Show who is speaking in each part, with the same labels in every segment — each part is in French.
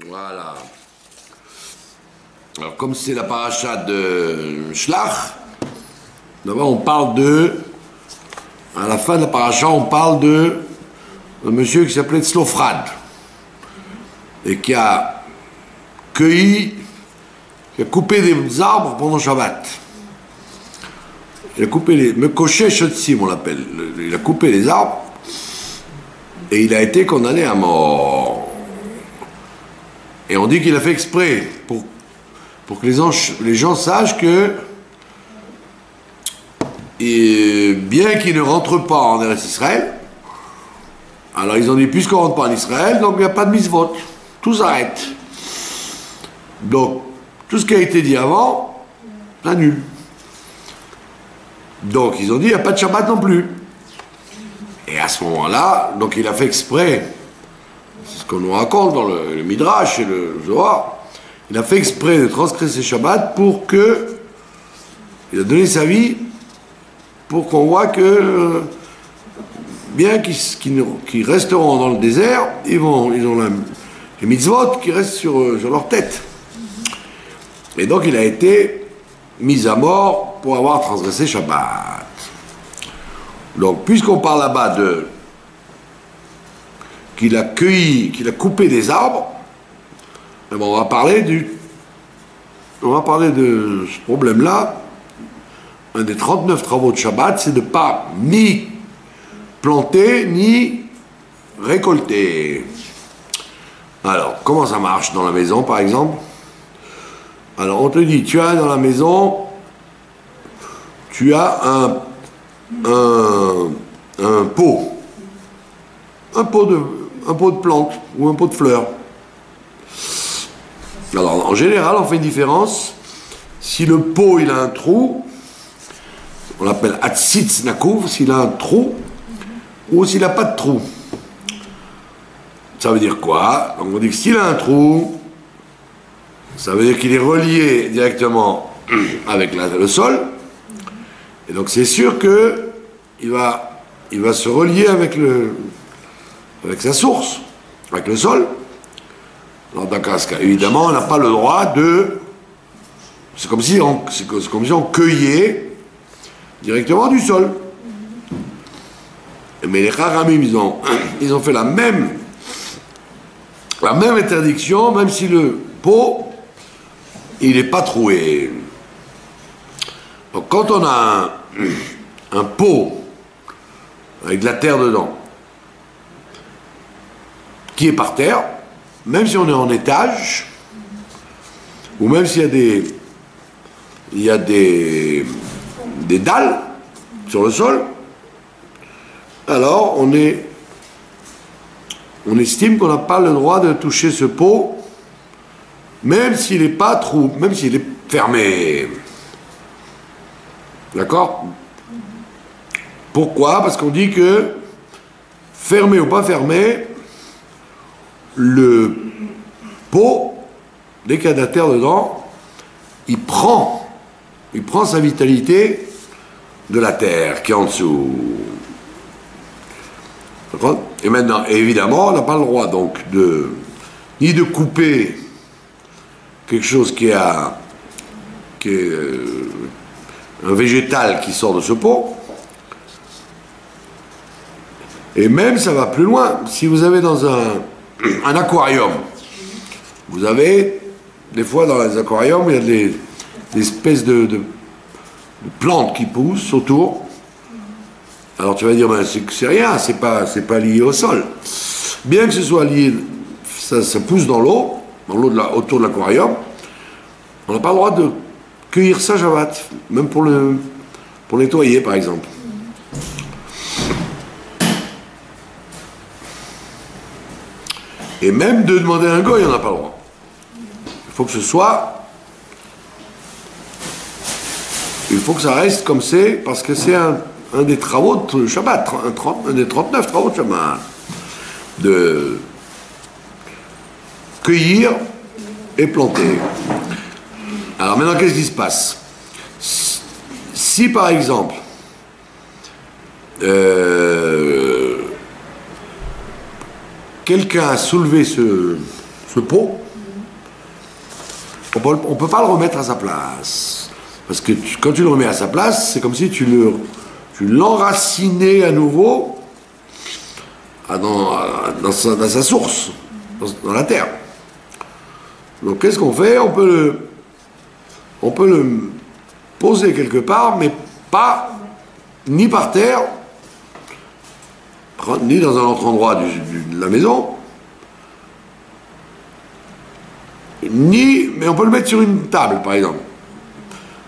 Speaker 1: Voilà. Alors, comme c'est la paracha de Shlach, d'abord on parle de... À la fin de la paracha, on parle de un monsieur qui s'appelait Tzlofrad et qui a cueilli, qui a coupé des arbres pendant Shabbat. Il a coupé les... Mekoshe Shotsim, on l'appelle. Il a coupé les arbres et il a été condamné à mort. Et on dit qu'il a fait exprès pour que les gens sachent que bien qu'ils ne rentrent pas en Eretz Israël, alors ils ont dit puisqu'on ne rentre pas en Israël, donc il n'y a pas de mitzvot. Tout s'arrête. Donc, tout ce qui a été dit avant, c'est nul. Donc, ils ont dit il n'y a pas de Shabbat non plus. Et à ce moment-là, donc il a fait exprès, c'est ce qu'on nous raconte dans le Midrash et le Zohar, il a fait exprès de transgresser Shabbat pour que, il a donné sa vie pour qu'on voit que, bien qu'ils resteront dans le désert, ils ont les mitzvot qui restent sur leur tête. Et donc il a été mis à mort pour avoir transgressé Shabbat. Donc puisqu'on parle là-bas qu'il a cueilli, qu'il a coupé des arbres, on va parler de ce problème-là. Un des 39 travaux de Shabbat, c'est de ne pas ni planter, ni récolter. Alors, comment ça marche dans la maison, par exemple? Alors, on te dit, tu as dans la maison, tu as un pot. Un pot de plantes ou un pot de fleurs. Alors, en général, on fait une différence. Si le pot, il a un trou, on l'appelle Hatzitz Nakouv, s'il a un trou, ou s'il n'a pas de trou. Ça veut dire quoi? Donc on dit que s'il a un trou, ça veut dire qu'il est relié directement avec le sol, et donc c'est sûr que il va se relier avec sa source, avec le sol. Alors dans ce cas, évidemment, on n'a pas le droit de... C'est comme si on cueillait directement du sol. Mais les Haramim, ils ont fait la même interdiction, même si le pot, il n'est pas troué. Donc quand on a un pot avec de la terre dedans, qui est par terre, même si on est en étage, ou même s'il y a des dalles sur le sol, alors on estime qu'on n'a pas le droit de toucher ce pot, même s'il n'est pas même s'il est fermé. D'accord? Pourquoi? Parce qu'on dit que, fermé ou pas fermé, le pot, dès qu'il y a de la terre dedans, il prend sa vitalité de la terre qui est en dessous. D'accord? Et maintenant, évidemment, on n'a pas le droit donc ni de couper quelque chose qui est un végétal qui sort de ce pot. Et même ça va plus loin. Si vous avez dans un aquarium, vous avez des fois dans les aquariums, il y a des espèces de plantes qui poussent autour. Alors tu vas dire, ben, c'est rien, c'est pas lié au sol. Bien que ce soit lié, ça pousse dans l'eau autour de l'aquarium, on n'a pas le droit de cueillir ça Shabbat, même pour nettoyer par exemple. Et même de demander un goy, on n'a pas le droit. Il faut que ça reste comme c'est, parce que c'est un des travaux de Shabbat, un des 39 travaux de Shabbat, de cueillir et planter. Alors maintenant, qu'est-ce qui se passe? Si par exemple, quelqu'un a soulevé ce pot, on peut pas le remettre à sa place. Parce que quand tu le remets à sa place, c'est comme si tu l'enracinais à nouveau dans sa source, dans la terre. Donc qu'est-ce qu'on fait? On peut le poser quelque part, mais pas ni par terre, ni dans un autre endroit de la maison, mais on peut le mettre sur une table, par exemple.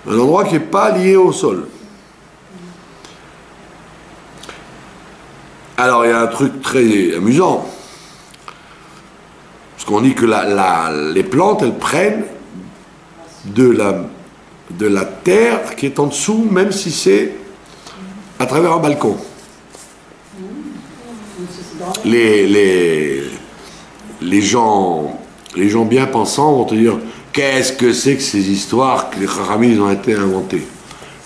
Speaker 1: Un endroit qui n'est pas lié au sol. Alors, il y a un truc très amusant. Parce qu'on dit que les plantes, elles prennent de la terre qui est en dessous, même si c'est à travers un balcon. Les gens bien pensants vont te dire qu'est-ce que c'est que ces histoires que les Chachamim ont été inventées.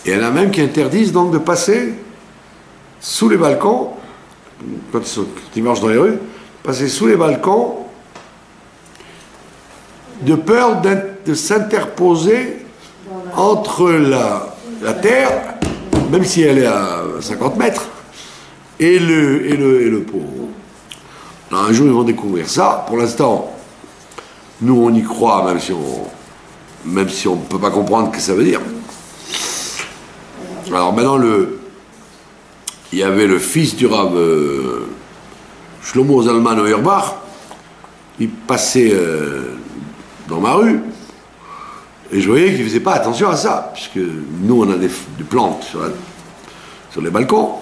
Speaker 1: Et il y en a même qui interdisent donc de passer sous les balcons, quand ils marchent dans les rues, passer sous les balcons de peur de s'interposer entre la terre, même si elle est à 50 mètres, et le pot. Alors un jour ils vont découvrir ça. Pour l'instant, nous on y croit, même si on ne peut pas comprendre ce que ça veut dire. Alors maintenant, il y avait le fils du Rav Shlomo Zalman Auerbach, il passait dans ma rue, et je voyais qu'il ne faisait pas attention à ça, puisque nous on a des plantes sur les balcons,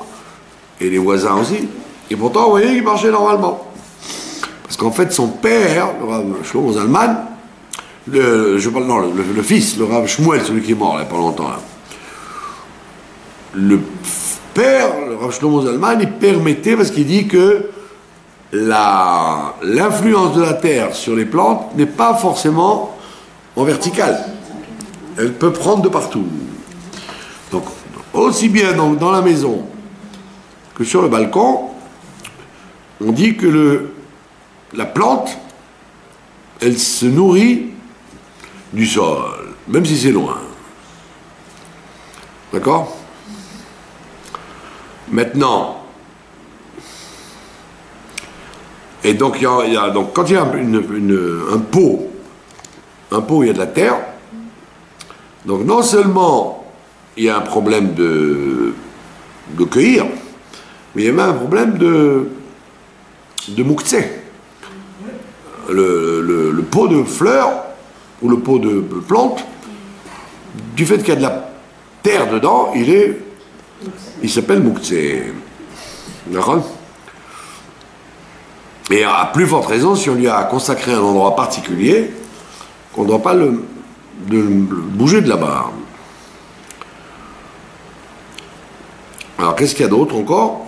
Speaker 1: et les voisins aussi, et pourtant vous voyez qu'il marchait normalement. Parce qu'en fait son père, le Rav Shlomo Zalman, le fils, le Rav Shmuel, celui qui est mort il n'y a pas longtemps là, le père, le Rav Shlomo Zalman, il permettait, parce qu'il dit que l'influence de la terre sur les plantes n'est pas forcément en verticale. Elle peut prendre de partout. Donc, aussi bien dans la maison que sur le balcon, on dit que la plante, elle se nourrit du sol, même si c'est loin. D'accord ? Maintenant, et donc, donc quand il y a un pot où il y a de la terre, donc non seulement il y a un problème de cueillir, mais il y a même un problème de mouktsé. Le pot de fleurs ou le pot de plantes, du fait qu'il y a de la terre dedans, il s'appelle mouktsé. D'accord ? Et à plus forte raison, si on lui a consacré un endroit particulier, qu'on ne doit pas le bouger de là-bas. Alors, qu'est-ce qu'il y a d'autre encore ?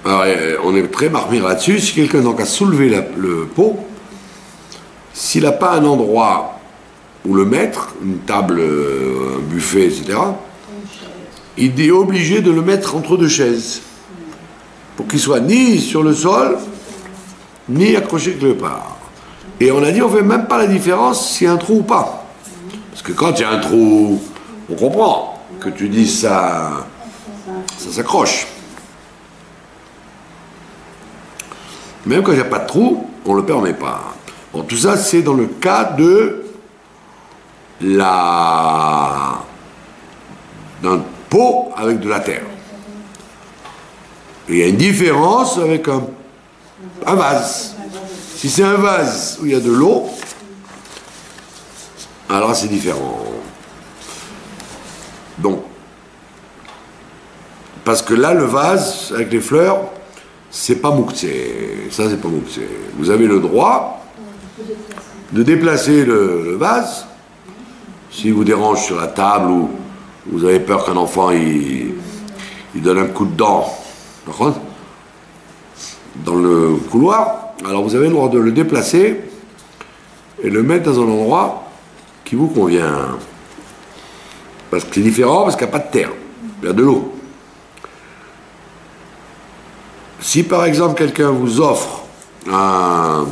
Speaker 1: Alors, on est très marmire là-dessus. Si quelqu'un donc a soulevé le pot, s'il n'a pas un endroit où le mettre, une table, un buffet, etc., il est obligé de le mettre entre deux chaises, pour qu'il soit ni sur le sol, ni accroché quelque part. Et on a dit, on ne fait même pas la différence s'il y a un trou ou pas. Parce que quand il y a un trou, on comprend que tu dis ça s'accroche. Même quand il n'y a pas de trou, on ne le permet pas. Bon, tout ça, c'est dans le cas de d'un pot avec de la terre. Et il y a une différence avec un vase. Si c'est un vase où il y a de l'eau, alors c'est différent. Donc, parce que là, le vase avec les fleurs, c'est pas mouktsé. Ça, c'est pas mouktsé. Vous avez le droit de déplacer le vase, s'il vous dérange sur la table ou vous avez peur qu'un enfant il donne un coup de dent dans le couloir, alors vous avez le droit de le déplacer et le mettre dans un endroit qui vous convient. Parce que c'est différent, parce qu'il n'y a pas de terre, il y a de l'eau. Si par exemple quelqu'un vous offre un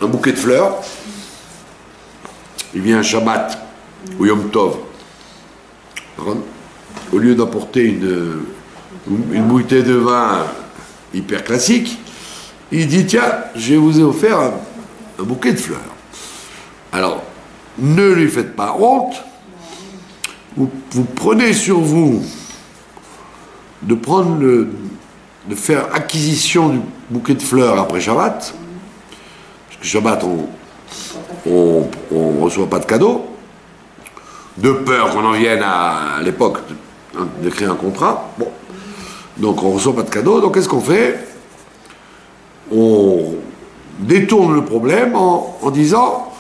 Speaker 1: un bouquet de fleurs, il vient un Shabbat ou Yom Tov, au lieu d'apporter une bouteille de vin hyper classique, il dit tiens, je vous ai offert un bouquet de fleurs. Alors, ne lui faites pas honte, vous prenez sur vous de faire acquisition du bouquet de fleurs après Shabbat, parce que Shabbat on reçoit pas de cadeaux, de peur qu'on en vienne à l'époque de créer un contrat. Bon. Donc on reçoit pas de cadeaux, donc qu'est-ce qu'on fait? On détourne le problème en disant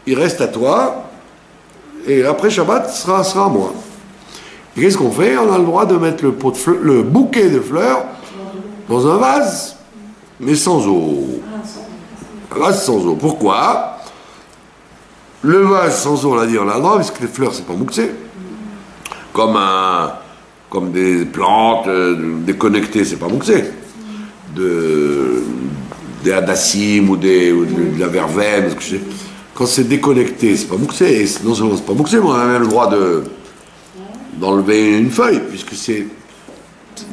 Speaker 1: il reste à toi et après Shabbat sera à moi. Et qu'est-ce qu'on fait? On a le droit de mettre le bouquet de fleurs dans un vase, mais sans eau. Un vase sans eau. Pourquoi? Le vase sans eau, on l'a dit, on a le droit, parce que les fleurs, c'est pas mouxé. Comme des plantes déconnectées, c'est pas mouxé. Des hadassim ou de la verveine, quand c'est déconnecté, c'est pas mouxé. Et non seulement c'est pas mouxé, mais on a même le droit d'enlever une feuille, puisque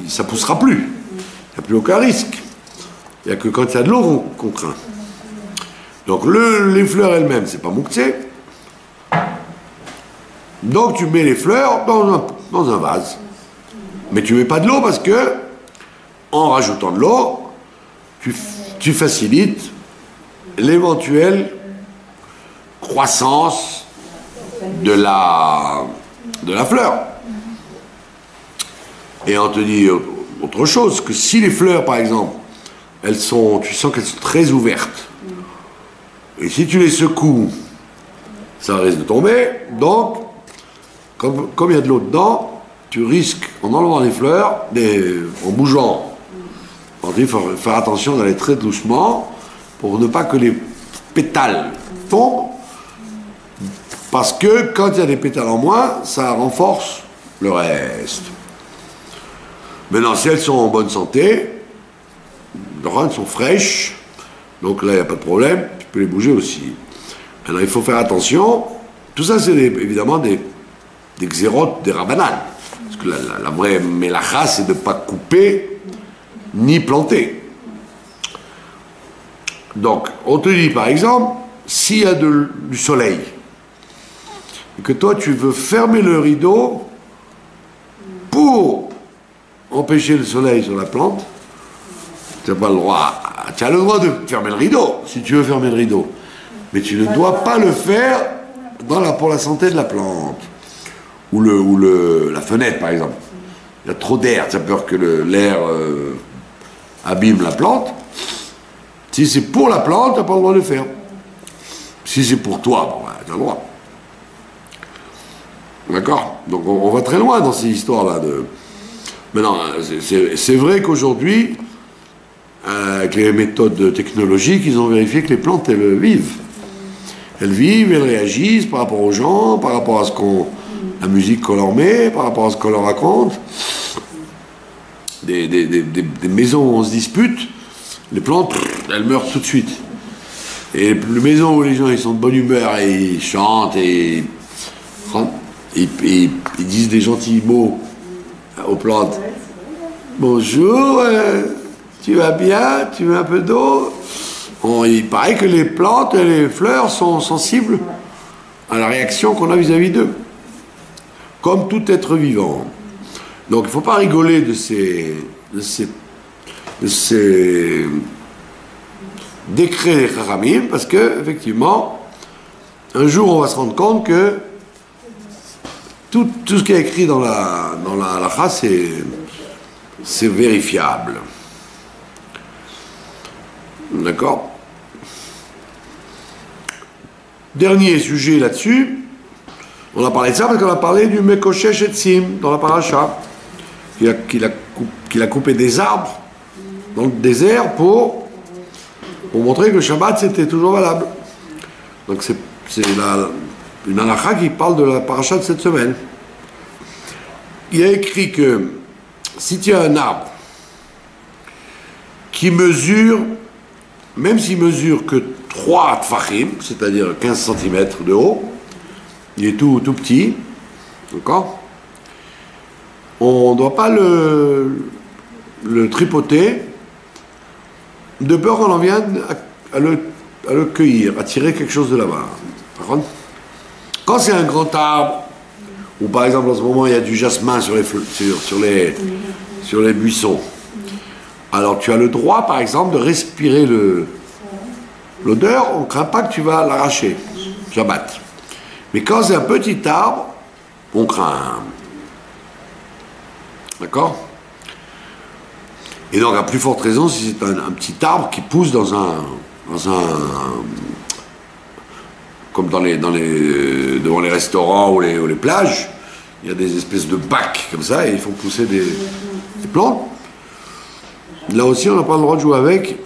Speaker 1: ça poussera plus. Il n'y a plus aucun risque. Il n'y a que quand il y a de l'eau qu'on craint. Donc les fleurs elles-mêmes, c'est pas mouxé. Donc tu mets les fleurs dans un vase. Mais tu mets pas de l'eau parce que, en rajoutant de l'eau, tu facilites l'éventuelle croissance de la fleur. Et on te dit autre chose, que si les fleurs, par exemple, tu sens qu'elles sont très ouvertes, et si tu les secoues, ça risque de tomber. Donc, comme il y a de l'eau dedans, tu risques, en enlevant les fleurs, en bougeant, il faut faire attention d'aller très doucement pour ne pas que les pétales tombent, parce que quand il y a des pétales en moins, ça renforce le reste. Maintenant, si elles sont en bonne santé, elles sont fraîches, donc là, il n'y a pas de problème, tu peux les bouger aussi. Alors, il faut faire attention. Tout ça, c'est évidemment des xérotes, des rabbanan. Parce que la vraie mélacha, c'est de ne pas couper ni planter. Donc, on te dit, par exemple, s'il y a du soleil, et que toi, tu veux fermer le rideau pour empêcher le soleil sur la plante, tu n'as pas le droit. Tu as le droit de fermer le rideau, si tu veux fermer le rideau. Mais tu ne dois pas le faire pour la santé de la plante. Ou la fenêtre, par exemple. Il y a trop d'air, tu as peur que l'air abîme la plante. Si c'est pour la plante, tu n'as pas le droit de le faire. Si c'est pour toi, tu as le droit. D'accord? Donc on va très loin dans ces histoires-là. Maintenant, c'est vrai qu'aujourd'hui, avec les méthodes technologiques, ils ont vérifié que les plantes, elles vivent. Elles vivent, elles réagissent par rapport aux gens, par rapport à la musique qu'on leur met, par rapport à ce qu'on leur raconte. Des maisons où on se dispute, les plantes, elles meurent tout de suite. Et les maisons où les gens ils sont de bonne humeur et ils chantent et ils disent des gentils mots aux plantes. Bonjour, tu vas bien, tu veux un peu d'eau? Il paraît que les plantes et les fleurs sont sensibles à la réaction qu'on a vis-à-vis d'eux, comme tout être vivant. Donc il ne faut pas rigoler de ces décrets des Chachamim, parce que effectivement, un jour on va se rendre compte que tout ce qui est écrit dans la halakha, c'est vérifiable. D'accord? Dernier sujet là-dessus, on a parlé de ça parce qu'on a parlé du Mekoshesh Etzim dans la paracha, qu'il a coupé des arbres dans le désert pour montrer que le Shabbat c'était toujours valable. Donc c'est une halakha qui parle de la paracha de cette semaine. Il y a écrit que si tu as un arbre qui mesure, même s'il mesure que 3 tfachim, c'est-à-dire 15 cm de haut. Il est tout petit. D'accord? On ne doit pas le tripoter de peur qu'on en vienne à le cueillir, à tirer quelque chose de là-bas. Quand c'est un grand arbre, ou par exemple en ce moment il y a du jasmin sur les buissons, alors tu as le droit par exemple de respirer l'odeur, on ne craint pas que tu vas l'arracher, Shabbat. Mais quand c'est un petit arbre, on craint. D'accord? Et donc à plus forte raison si c'est un petit arbre qui pousse dans un comme devant les restaurants ou les plages, il y a des espèces de bacs comme ça et ils font pousser des plantes. Là aussi on n'a pas le droit de jouer avec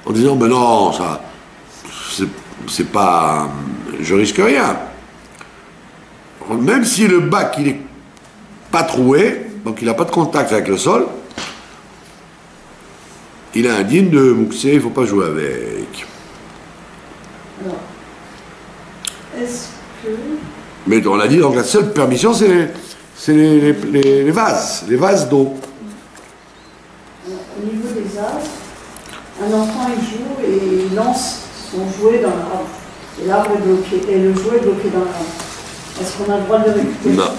Speaker 1: en disant ben non, ça c'est pas, je risque rien. Même si le bac il est pas troué, donc il n'a pas de contact avec le sol, il est indigne de mouxer, il ne faut pas jouer avec.
Speaker 2: Alors, est-ce que...
Speaker 1: Mais on l'a dit, donc la seule permission, c'est les vases d'eau.
Speaker 2: Au niveau des vases, un enfant il joue et il lance son jouet dans l'arbre. Et l'arbre est bloqué, et le jouet est bloqué dans l'arbre. Est-ce qu'on a le droit de le récupérer?
Speaker 1: Non.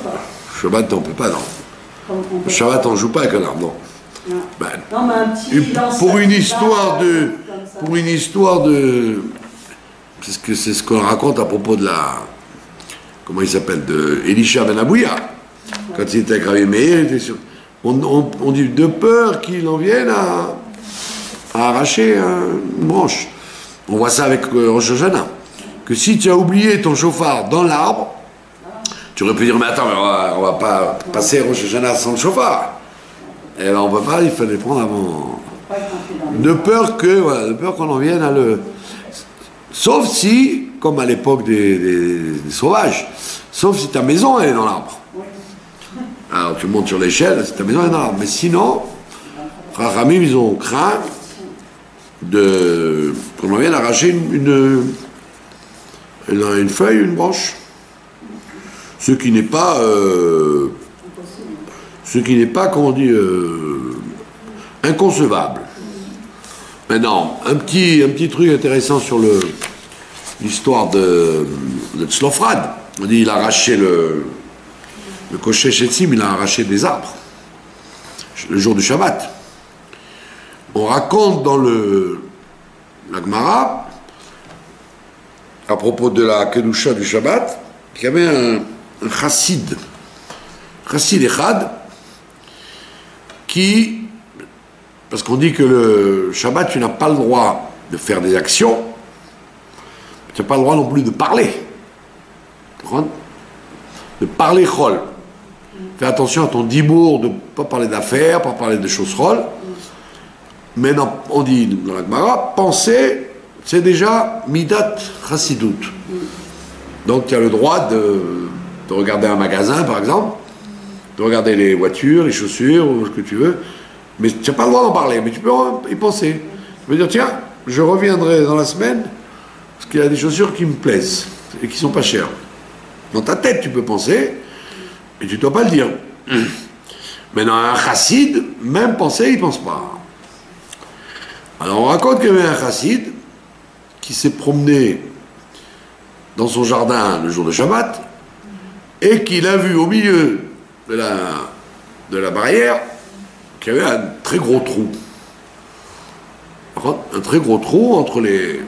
Speaker 1: Shabbat, on ne peut pas, non. Shabbat, on ne joue pas avec un arbre, non.
Speaker 2: Non.
Speaker 1: Ben,
Speaker 2: Non, mais un petit
Speaker 1: pour une histoire de c'est ce qu'on raconte à propos de comment il s'appelle, de Elisha Ben Abouya, quand il était avec Rabbi Meir, il était sûr. On dit de peur qu'il en vienne à arracher une branche. On voit ça avec Rosh Hashanah, que si tu as oublié ton chauffard dans l'arbre, tu aurais pu dire mais attends, on va pas passer Rosh Hashanah sans le chauffard. Et là, on ne peut pas, il fallait prendre avant. De peur qu'on en vienne à le... Sauf si, comme à l'époque des sauvages, sauf si ta maison elle est dans l'arbre. Alors tu montes sur l'échelle, si ta maison est dans l'arbre. Mais sinon, frère Ramim, ils ont craint qu'on en vienne arracher une feuille, une branche. Ce qui n'est pas... comment on dit, inconcevable. Maintenant, un petit truc intéressant sur l'histoire de Tzlofrad. On dit il a arraché le Kosher Shetzim, il a arraché des arbres le jour du Shabbat. On raconte dans la Gemara, à propos de la Kedusha du Shabbat, qu'il y avait un chassid Echad, parce qu'on dit que le Shabbat, tu n'as pas le droit de faire des actions, tu n'as pas le droit non plus de parler. De parler chol. Fais attention à ton dibour, de ne pas parler d'affaires, pas parler de choses chol. Mais on dit dans la Gemara, penser, c'est déjà midat chassidut. Donc tu as le droit de regarder un magasin, par exemple, de regarder les voitures, les chaussures, ou ce que tu veux, mais tu n'as pas le droit d'en parler, mais tu peux y penser. Tu peux dire, tiens, je reviendrai dans la semaine, parce qu'il y a des chaussures qui me plaisent, et qui ne sont pas chères. Dans ta tête, tu peux penser, et tu ne dois pas le dire. Mais dans un chassid, même penser, il ne pense pas. Alors on raconte qu'il y avait un chassid qui s'est promené dans son jardin le jour de Shabbat, et qu'il a vu au milieu de la barrière qu'il y avait un très gros trou. Un très gros trou entre les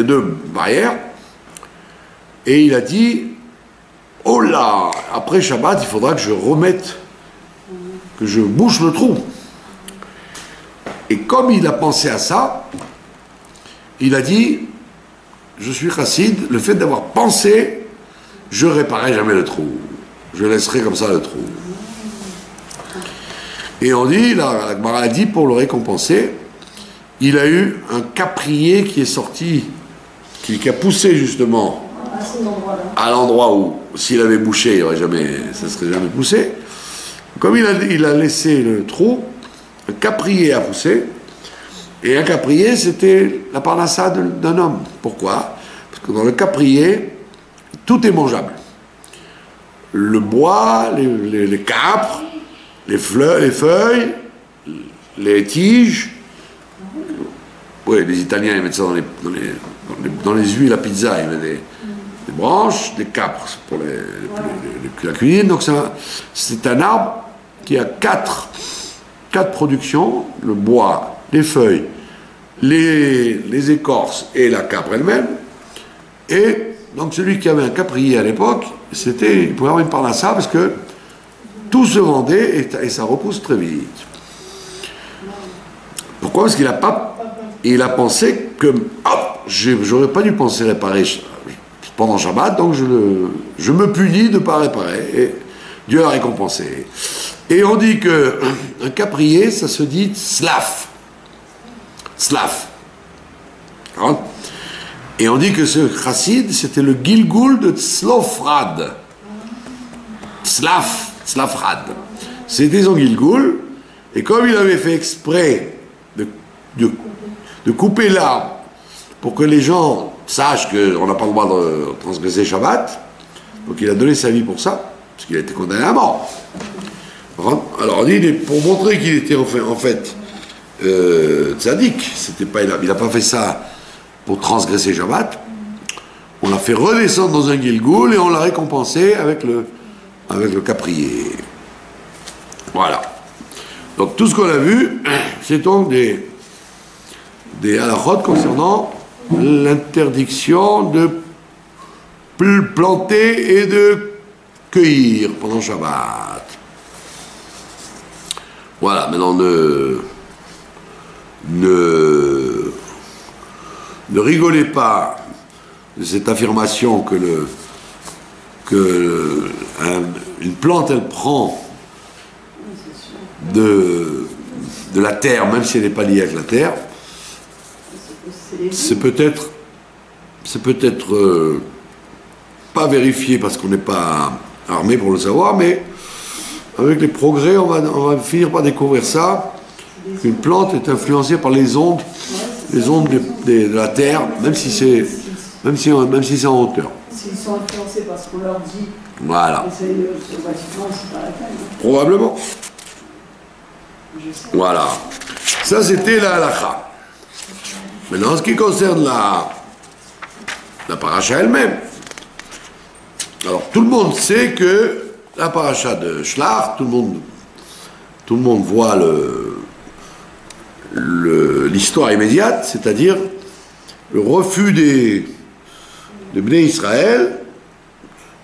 Speaker 1: deux barrières. Et il a dit, oh là, après Shabbat, il faudra que je remette, que je bouche le trou. Et comme il a pensé à ça, il a dit, je suis chassid, le fait d'avoir pensé, je réparerai jamais le trou. Je laisserai comme ça le trou. Et on dit, la Gemara a dit, pour le récompenser, il a eu un caprier qui est sorti, qui a poussé justement à l'endroit où, s'il avait bouché, ça ne serait jamais poussé. Comme il a laissé le trou, un caprier a poussé, Et un caprier, c'était la parnassa d'un homme. Pourquoi? Parce que dans le caprier, tout est mangeable. Le bois, les câpres, les feuilles, les tiges. Oui, les Italiens, ils mettent ça dans les huiles à pizza. Ils mettent des branches, des câpres pour la cuisine. Donc c'est un arbre qui a quatre productions, le bois, les feuilles, les écorces et la capre elle-même. Et donc celui qui avait un caprier à l'époque, il pouvait avoir une parnassa parce que tout se vendait et ça repousse très vite. Pourquoi? Parce qu'il a pensé que j'aurais pas dû penser réparer pendant Shabbat, donc je me punis de ne pas réparer. Et Dieu l'a récompensé. Et on dit qu'un caprier, ça se dit tzlaf. Tzlaf. Et on dit que ce chassid, c'était le Gilgul de Tzlofrad. Tzlafrad. C'était son Gilgul, et comme il avait fait exprès de couper l'arbre pour que les gens sachent qu'on n'a pas le droit de transgresser Shabbat, donc il a donné sa vie pour ça, parce qu'il a été condamné à mort. Alors on dit, pour montrer qu'il était en fait tzaddik, il n'a pas fait ça pour transgresser Shabbat, on l'a fait redescendre dans un Gilgul et on l'a récompensé avec le caprier. Voilà. Donc tout ce qu'on a vu, c'est donc des halakhot concernant l'interdiction de planter et de cueillir pendant Shabbat. Voilà, maintenant ne rigolez pas de cette affirmation une plante elle prend de la terre, même si elle n'est pas liée avec la terre. C'est peut-être pas vérifié parce qu'on n'est pas armé pour le savoir, mais avec les progrès, on va finir par découvrir ça, qu'une plante est influencée par les ondes de la terre, même si c'est en hauteur.
Speaker 2: S'ils sont influencés parce qu'on leur dit,
Speaker 1: voilà.
Speaker 2: C'est pas la peine.
Speaker 1: Probablement. Voilà. Ça, c'était la halakha. Maintenant, en ce qui concerne la paracha elle-même, alors tout le monde sait que la paracha de Shlach, tout le monde voit l'histoire immédiate, c'est-à-dire le refus de Bnei Israël,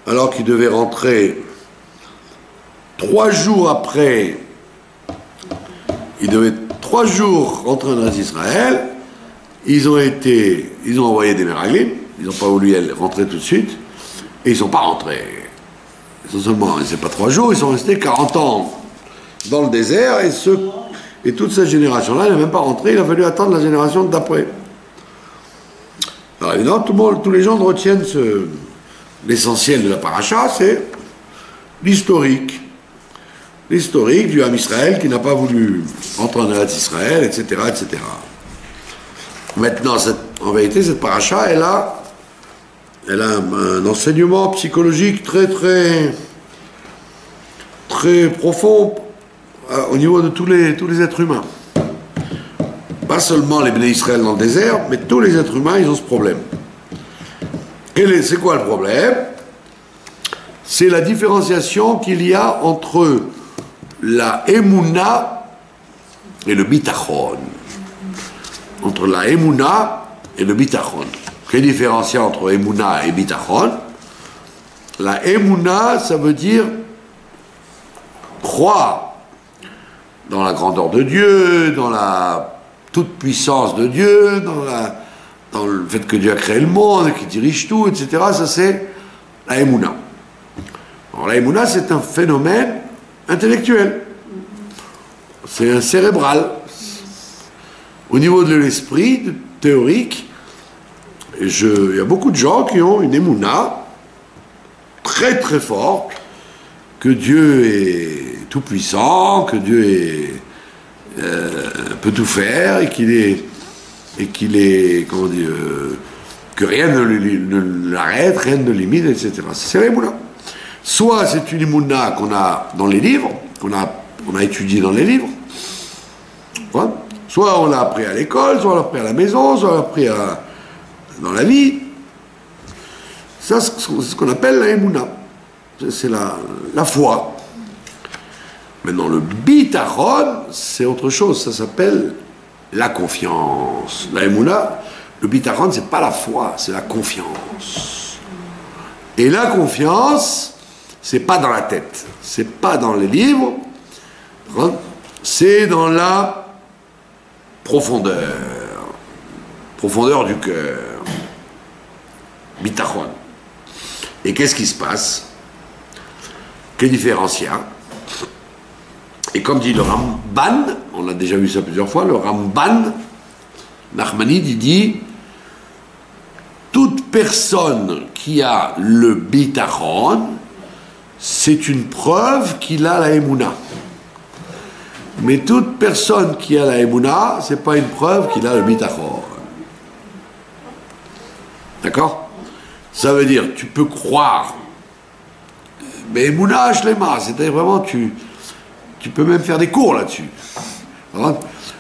Speaker 1: alors qu'ils devaient rentrer 3 jours après, ils devaient 3 jours rentrer en Israël. Ils ont envoyé des meraglim, ils n'ont pas voulu rentrer tout de suite, et ils ne sont pas rentrés. Ils sont seulement restés pas 3 jours, ils sont restés 40 ans dans le désert, et toute cette génération-là n'est même pas rentrée, il a fallu attendre la génération d'après. Alors évidemment, tous les gens retiennent l'essentiel de la paracha, c'est l'historique. L'historique du Ham Israël qui n'a pas voulu rentrer en Eretz Israël, etc., etc. Maintenant, en vérité, cette paracha, elle a un enseignement psychologique très, très, très profond au niveau de tous les êtres humains. Pas seulement les Bnei Israël dans le désert, mais tous les êtres humains, ils ont ce problème. C'est quoi le problème? C'est la différenciation qu'il y a entre la Emouna et le Bitachon. Entre la Emouna et le Bitachon. Quelle différence il y a entre Emouna et Bitachon? La Emouna, ça veut dire croire dans la grandeur de Dieu, dans la toute-puissance de Dieu, dans le fait que Dieu a créé le monde, qu'il dirige tout, etc. Ça, c'est la Emouna. Alors, la Emouna, c'est un phénomène intellectuel. C'est un cérébral. Au niveau de l'esprit théorique, il y a beaucoup de gens qui ont une émouna très très forte, que Dieu est tout puissant, que Dieu peut tout faire et qu'il est, comment dire, que rien ne l'arrête, rien ne le limite, etc. C'est la Emouna. Soit c'est une Emouna qu'on a dans les livres, on a étudié dans les livres, ouais. Soit on l'a appris à l'école, soit on l'a appris à la maison, soit on l'a appris dans la vie. Ça, c'est ce qu'on appelle la Emouna. C'est la foi. Maintenant, le bitachon, c'est autre chose. Ça s'appelle la confiance. La Emouna, le bitachon, c'est pas la foi, c'est la confiance. Et la confiance, c'est pas dans la tête, c'est pas dans les livres, c'est dans la profondeur du cœur. Bitachon. Et qu'est-ce qui se passe? Quelle différence il y a? Et comme dit le Ramban, on a déjà vu ça plusieurs fois, le Ramban, Nachmanide, il dit toute personne qui a le bitachon, c'est une preuve qu'il a la Emouna. Mais toute personne qui a la Emouna, c'est pas une preuve qu'il a le bitachon. D'accord? Ça veut dire, tu peux croire, mais Emouna Shlema, c'est-à-dire vraiment, tu peux même faire des cours là-dessus.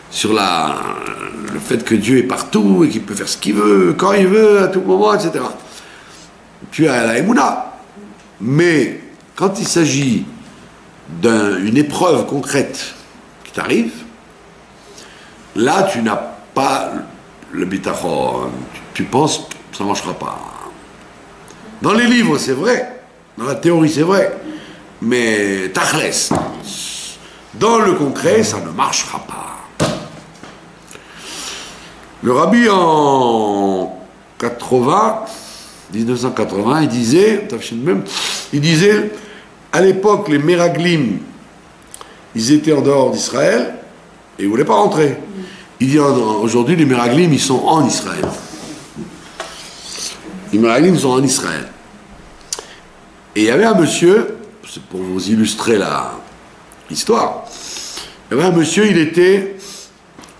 Speaker 1: Sur le fait que Dieu est partout et qu'il peut faire ce qu'il veut, quand il veut, à tout moment, etc. Tu as la Emouna. Mais quand il s'agit d'une épreuve concrète qui t'arrive, là, tu n'as pas le bitachon. Tu penses que ça ne marchera pas. Dans les livres, c'est vrai. Dans la théorie, c'est vrai. Mais tachles, dans le concret, ça ne marchera pas. Le rabbi en 1980, il disait, à l'époque, les Meraglim, ils étaient en dehors d'Israël et ils ne voulaient pas rentrer. Il dit, aujourd'hui, les Meraglim, ils sont en Israël. Les Meraglim sont en Israël. Et il y avait un monsieur, c'est pour vous illustrer l'histoire, il y avait un monsieur, il était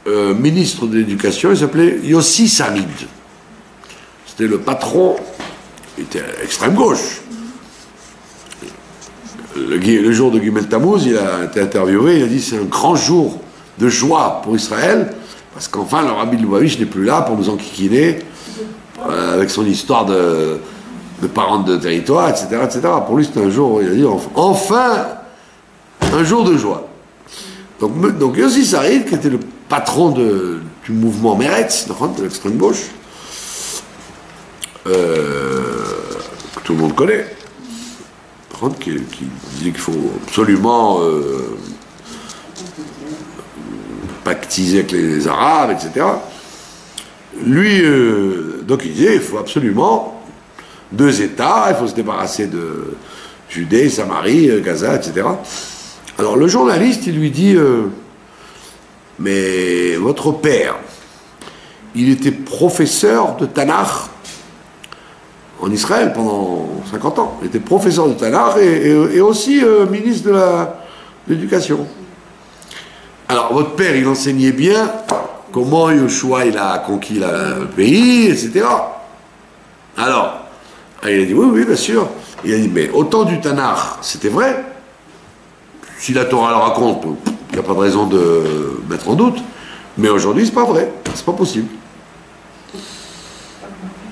Speaker 1: ministre de l'Éducation, il s'appelait Yossi Sarid. C'était le patron, il était extrême gauche. Le jour de Gimel Tammuz, il a été interviewé, il a dit c'est un grand jour de joie pour Israël, parce qu'enfin le rabbi de Lubavitch n'est plus là pour nous enquiquiner avec son histoire de parents de territoire, etc., etc. Pour lui, c'était un jour, il a dit enfin un jour de joie. Donc Yossi Sarid, qui était le patron du mouvement Meretz, de l'extrême gauche, que tout le monde connaît, qui disait qu'il faut absolument pactiser avec les Arabes, etc. Lui, donc il disait, il faut absolument 2 États, il faut se débarrasser de Judée, Samarie, Gaza, etc. Alors le journaliste, il lui dit, mais votre père, il était professeur de Tanakh en Israël pendant 50 ans. Il était professeur de Tanakh et aussi ministre de l'Éducation. Alors, votre père, il enseignait bien comment Yoshua, il a conquis le pays, etc. Alors, il a dit, oui, bien sûr. Il a dit, mais au temps du Tanakh, c'était vrai. Si la Torah le raconte, il n'y a pas de raison de mettre en doute. Mais aujourd'hui, c'est pas vrai. C'est pas possible.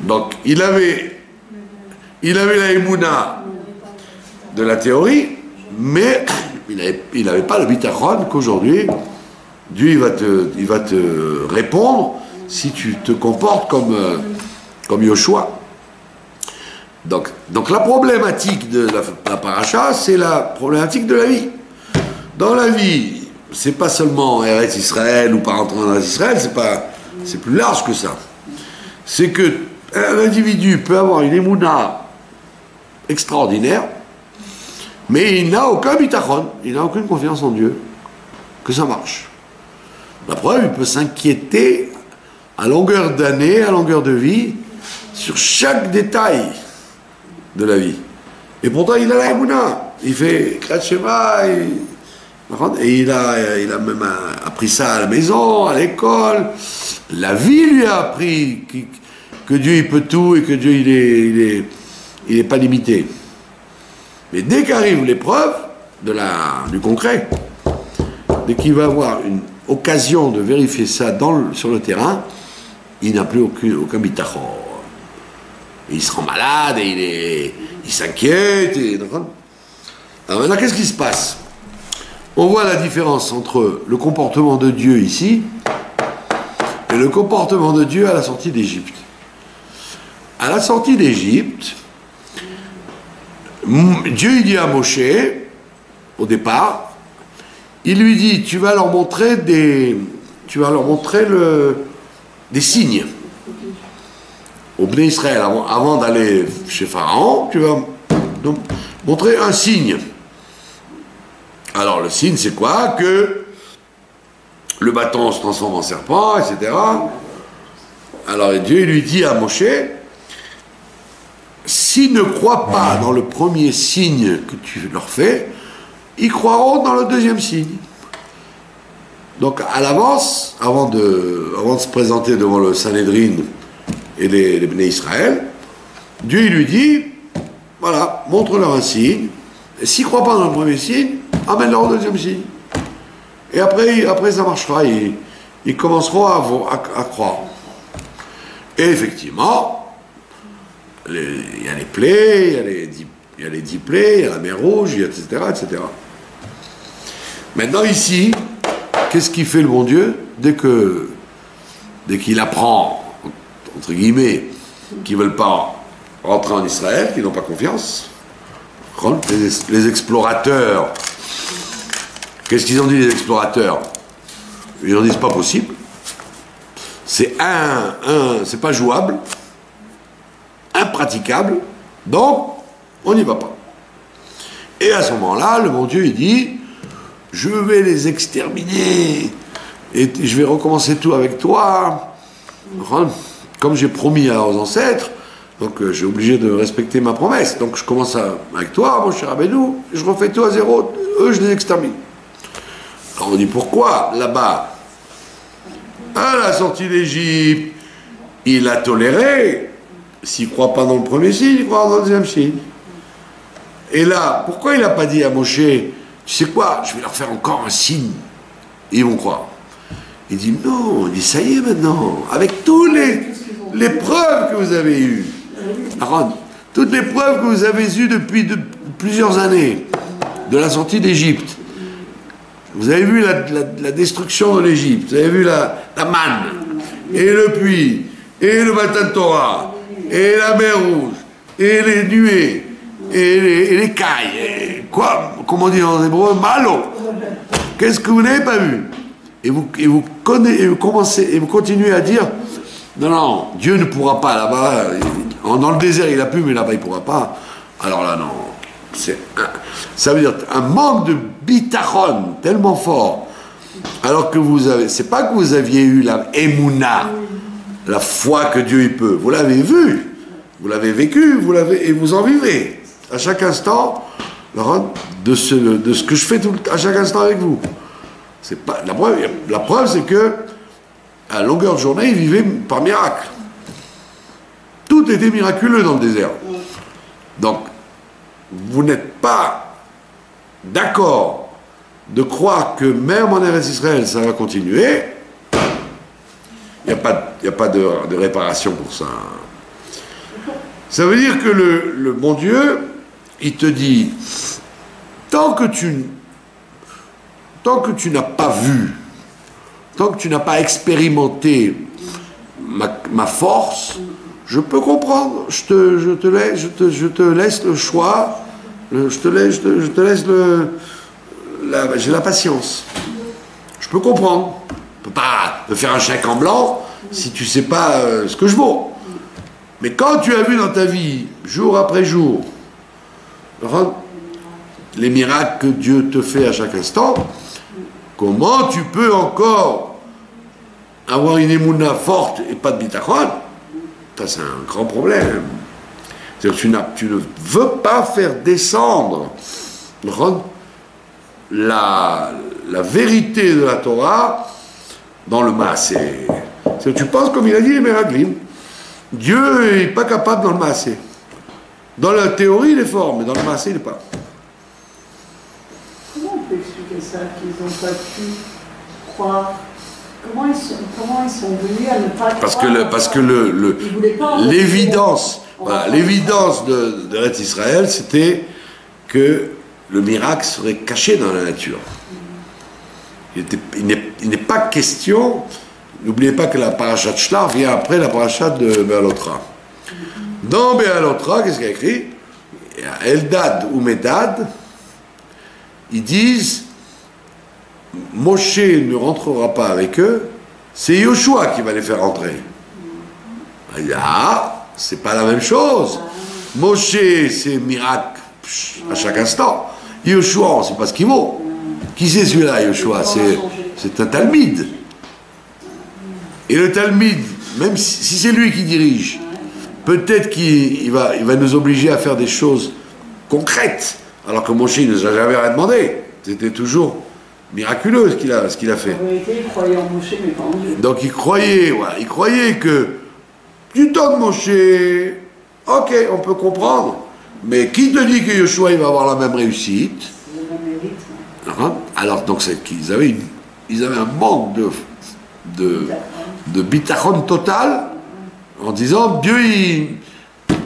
Speaker 1: Donc, il avait la Emouna de la théorie, mais il n'avait pas le bitachon qu'aujourd'hui, Dieu il va te répondre si tu te comportes comme Yoshua. Donc la problématique de la paracha, c'est la problématique de la vie. Dans la vie, c'est pas seulement Eretz Israël ou pas rentrer dans Eretz Israël, c'est plus large que ça. C'est que un individu peut avoir une émouna extraordinaire, mais il n'a aucun bitachon, il n'a aucune confiance en Dieu, que ça marche. La preuve, il peut s'inquiéter à longueur d'année, à longueur de vie, sur chaque détail de la vie. Et pourtant, il a la émouna. Il fait Kriyat Shema, Et il a même appris ça à la maison, à l'école. La vie lui a appris que Dieu il peut tout et que Dieu il est pas limité. Mais dès qu'arrive l'épreuve du concret, dès qu'il va avoir une occasion de vérifier ça sur le terrain, il n'a plus aucun bitachon. Il se rend malade et il s'inquiète. Alors maintenant, qu'est-ce qui se passe? On voit la différence entre le comportement de Dieu ici et le comportement de Dieu à la sortie d'Égypte. À la sortie d'Égypte, Dieu il dit à Moshe, au départ, il lui dit, tu vas leur montrer des signes. Au Bnei Israël, avant d'aller chez Pharaon, tu vas donc montrer un signe. Alors le signe c'est quoi? Que le bâton se transforme en serpent, etc. Alors Dieu lui dit à Moshe, s'ils ne croient pas dans le premier signe que tu leur fais, ils croiront dans le deuxième signe. Donc à l'avance, avant de se présenter devant le Sanhédrin et les Bnei Israël, Dieu il lui dit, voilà, montre-leur un signe, et s'ils ne croient pas dans le premier signe, amène-leur au deuxième signe. Et après ça marchera, ils commenceront à croire. Et effectivement, il y a les plaies, il y a les 10 plaies, il y a la mer Rouge, etc., etc. Maintenant ici, qu'est-ce qu'il fait le bon Dieu? Dès qu'il apprend, entre guillemets, qu'ils ne veulent pas rentrer en Israël, qu'ils n'ont pas confiance, les explorateurs, qu'est-ce qu'ils ont dit les explorateurs? Ils ont dit c'est pas possible, c'est pas jouable, impraticable, donc on n'y va pas. Et à ce moment-là, le bon Dieu il dit, je vais les exterminer et je vais recommencer tout avec toi, comme j'ai promis aux ancêtres. Donc j'ai obligé de respecter ma promesse. Donc je commence avec toi, mon cher Rabbeinu, je refais tout à zéro, eux je les extermine. Alors on dit pourquoi là-bas, à la sortie d'Égypte, il a toléré, s'il ne croit pas dans le premier signe, il croit dans le deuxième signe. Et là, pourquoi il n'a pas dit à Moshe, tu sais quoi, je vais leur faire encore un signe, et ils vont croire. Il dit non, il dit ça y est maintenant, avec tous les preuves que vous avez eues, Aaron, toutes les preuves que vous avez eues depuis plusieurs années, de la sortie d'Égypte. Vous avez vu la destruction de l'Égypte, vous avez vu la manne, et le puits, et le matin de Torah, et la mer Rouge, et les nuées, et les cailles, et quoi, comment on dit en hébreu, malo. Qu'est-ce que vous n'avez pas vu? Et vous continuez à dire, non, Dieu ne pourra pas là-bas, dans le désert il a pu, mais là-bas il ne pourra pas. Alors là, non. Ça veut dire un manque de bitachon tellement fort, alors que c'est pas que vous aviez eu la émouna, la foi que Dieu il peut, vous l'avez vu, vous l'avez vécu, et vous en vivez à chaque instant, de ce que je fais à chaque instant avec vous. C'est pas la preuve c'est que à longueur de journée ils vivaient par miracle, tout était miraculeux dans le désert. Donc vous n'êtes pas d'accord de croire que même en Eretz Israël, ça va continuer, il n'y a pas de réparation pour ça. Ça veut dire que le bon Dieu, il te dit, tant que tu n'as pas vu, tant que tu n'as pas expérimenté ma force, je peux comprendre, je te laisse le choix, j'ai la patience. Je peux comprendre. Je ne peux pas te faire un chèque en blanc si tu ne sais pas ce que je vaux. Mais quand tu as vu dans ta vie, jour après jour, les miracles que Dieu te fait à chaque instant, comment tu peux encore avoir une émouna forte et pas de bitachon? Ça, c'est un grand problème. C'est-à-dire que tu ne veux pas faire descendre la vérité de la Torah dans le Maasé. Tu penses comme il a dit les Meraglim. Dieu n'est pas capable dans le Maasé. Dans la théorie, il est fort, mais dans le Maasé, il n'est pas.
Speaker 2: Comment on peut expliquer ça, qu'ils n'ont pas pu croire? Comment ils sont venus à ne pas croire?
Speaker 1: Parce que l'évidence, voilà, l'évidence de l'Eretz Israël, c'était que le miracle serait caché dans la nature. Il n'est pas question, n'oubliez pas que la parashat Shlach vient après la parashat de Béalotra. Dans Béalotra, qu'est-ce qu'il y a écrit? Eldad ou Medad, ils disent Moshe ne rentrera pas avec eux, c'est Yoshua qui va les faire rentrer. Ah, c'est pas la même chose. Moshe, c'est miracle à chaque instant. Yoshua, on ne sait pas ce qu'il vaut. Qui c'est celui-là, Yoshua? C'est un Talmide. Et le Talmide, même si c'est lui qui dirige, peut-être qu'il va nous obliger à faire des choses concrètes, alors que Moshe ne nous a jamais rien demandé. C'était toujours miraculeux ce qu'il a fait.
Speaker 2: En vérité, il croyait en Moshe, mais pas en Dieu.
Speaker 1: Donc il croyait que tu donnes Moshe, ok, on peut comprendre, mais qui te dit que Yoshua il va avoir la même réussite?
Speaker 2: C'est le même mérite.
Speaker 1: Alors donc c'est qu'ils avaient un manque de bitachon total en disant Dieu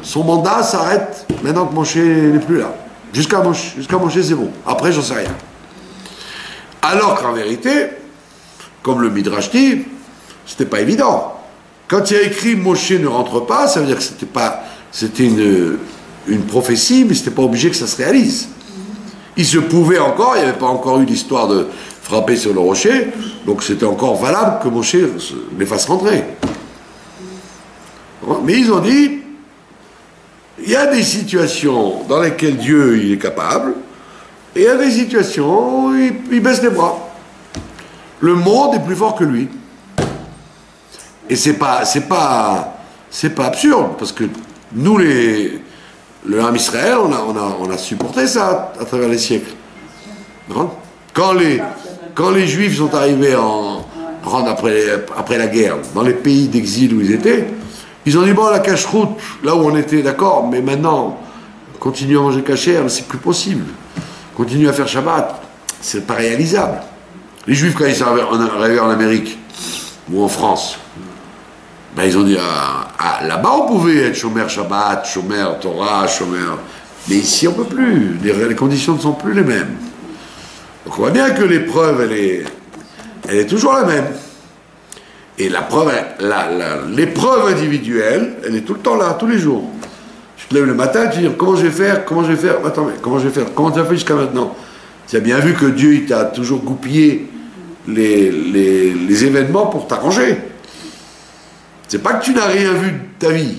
Speaker 1: son mandat s'arrête maintenant que Moshe n'est plus là. Jusqu'à Moshe c'est bon. Après j'en sais rien. Alors qu'en vérité, comme le Midrash dit, c'était pas évident. Quand il y a écrit Moshe ne rentre pas, ça veut dire que c'était une prophétie, mais c'était pas obligé que ça se réalise. Il se pouvait encore, il n'y avait pas encore eu l'histoire de frapper sur le rocher, donc c'était encore valable que Moshe les fasse rentrer. Mais ils ont dit, il y a des situations dans lesquelles Dieu il est capable, et il y a des situations où il baisse les bras. Le monde est plus fort que lui. Et c'est pas absurde, parce que nous, le Ham Israël, on a supporté ça à travers les siècles. Quand les Juifs sont arrivés après la guerre, dans les pays d'exil où ils étaient, ils ont dit, bon, la cache-route, là où on était, d'accord, mais maintenant, continuer à manger cachère, c'est plus possible. Continuer à faire Shabbat, c'est pas réalisable. Les Juifs, quand ils sont arrivés en Amérique, ou en France, ben, ils ont dit, là-bas on pouvait être Shomer Shabbat, Shomer Torah, Shomer... Mais ici on ne peut plus, les conditions ne sont plus les mêmes. Donc on voit bien que l'épreuve, elle est toujours la même. Et l'épreuve individuelle, elle est tout le temps là, tous les jours. Tu te lèves le matin, tu dis, comment je vais faire? Attends, mais comment je vais faire? Comment tu as fait jusqu'à maintenant? Tu as bien vu que Dieu, il t'a toujours goupillé les événements pour t'arranger. C'est pas que tu n'as rien vu de ta vie.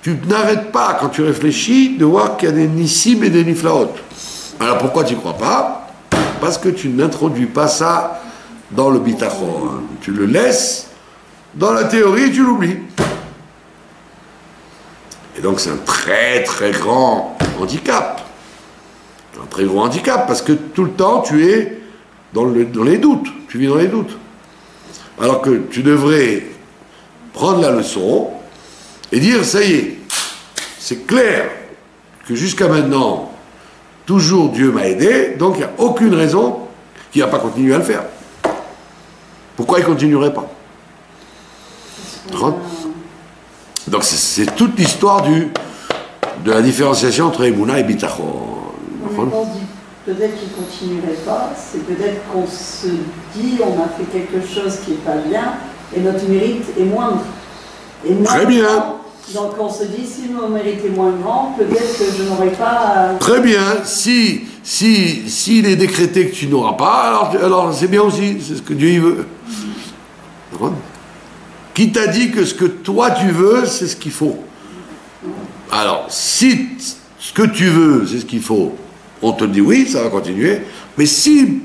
Speaker 1: Tu n'arrêtes pas, quand tu réfléchis, de voir qu'il y a des nissim et des niflaot. Alors pourquoi tu ne crois pas? Parce que tu n'introduis pas ça dans le bitachon. Tu le laisses dans la théorie, tu l'oublies. Et donc c'est un très très grand handicap. Un très gros handicap, parce que tout le temps tu es dans les doutes. Tu vis dans les doutes. Alors que tu devrais prendre la leçon et dire, ça y est, c'est clair que jusqu'à maintenant, toujours Dieu m'a aidé, donc il n'y a aucune raison qu'il n'a pas continué à le faire. Pourquoi il ne continuerait pas? Donc c'est toute l'histoire de la différenciation entre Emouna et Bitachon.
Speaker 2: On dit peut-être qu'il ne continuerait pas, c'est peut-être qu'on se dit on a fait quelque chose qui n'est pas bien et notre mérite est moindre.
Speaker 1: Très bien.
Speaker 2: Donc on se dit, si mon mérite est moins grand, peut-être que je n'aurai pas...
Speaker 1: Très bien. S'il est décrété que tu n'auras pas, alors c'est bien aussi, c'est ce que Dieu y veut. Qui t'a dit que ce que toi tu veux, c'est ce qu'il faut? Alors, si ce que tu veux, c'est ce qu'il faut, on te dit oui, ça va continuer. Mais si,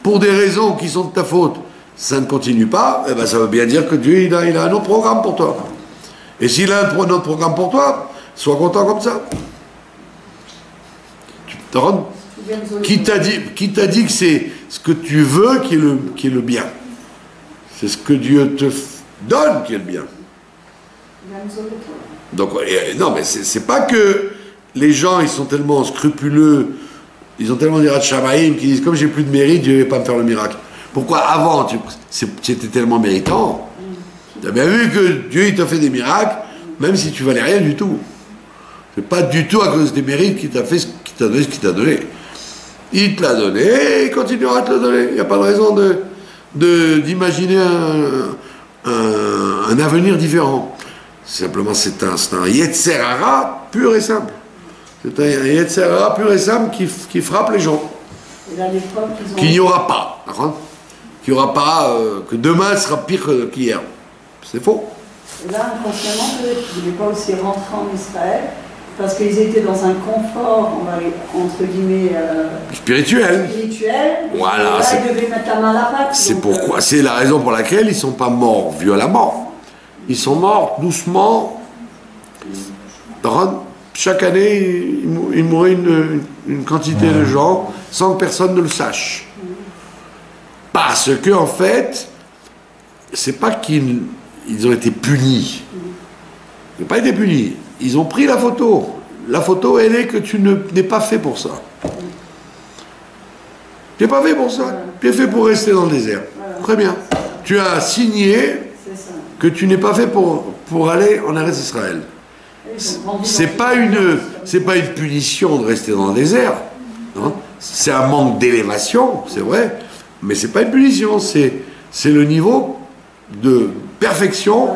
Speaker 1: pour des raisons qui sont de ta faute, ça ne continue pas, eh ben ça veut bien dire que Dieu il a un autre programme pour toi. Et s'il a un autre programme pour toi, sois content comme ça. Tu te rends? Qui t'a dit que c'est ce que tu veux qui est le bien? C'est ce que Dieu te donne qui est le bien. Donc, non, mais c'est pas que les gens, ils sont tellement scrupuleux, ils ont tellement d'Irat Shamaïm qu'ils disent, comme j'ai plus de mérite, Dieu ne va pas me faire le miracle. Pourquoi avant, c'était tellement méritant? Tu as bien vu que Dieu, il t'a fait des miracles, même si tu valais rien du tout. C'est pas du tout à cause des mérites qu'il t'a fait, qu'il t'a donné ce qu'il t'a donné. Il te l'a donné et il continuera à te le donner. Il n'y a pas de raison d'imaginer un avenir différent. Simplement, c'est un Yetzer Hara pur et simple. C'est un Yetzer Hara pur et simple qui frappe les gens. Qu'il n'y aura pas. Qu'il n'y aura pas, que demain sera pire qu'hier. C'est faux.
Speaker 2: Et là, inconsciemment, peut-être qu'il n'est pas aussi rentré en Israël, parce qu'ils étaient dans un confort, on va aller, entre guillemets,
Speaker 1: spirituel. Voilà.
Speaker 2: Là, ils devaient mettre la main à la pâte.
Speaker 1: C'est pourquoi. C'est la raison pour laquelle ils ne sont pas morts violemment. Ils sont morts doucement. Chaque année, il mourait une quantité de gens sans que personne ne le sache. Parce que, en fait, c'est pas qu'ils ont été punis. Ils n'ont pas été punis. Ils ont pris la photo. La photo, elle est que tu n'es pas fait pour ça. Tu n'es pas fait pour ça. Tu es fait pour rester dans le désert. Très bien. Tu as signé que tu n'es pas fait pour aller en Eretz Israël. C'est pas une punition de rester dans le désert. C'est un manque d'élévation, c'est vrai. Mais c'est pas une punition. C'est le niveau de perfection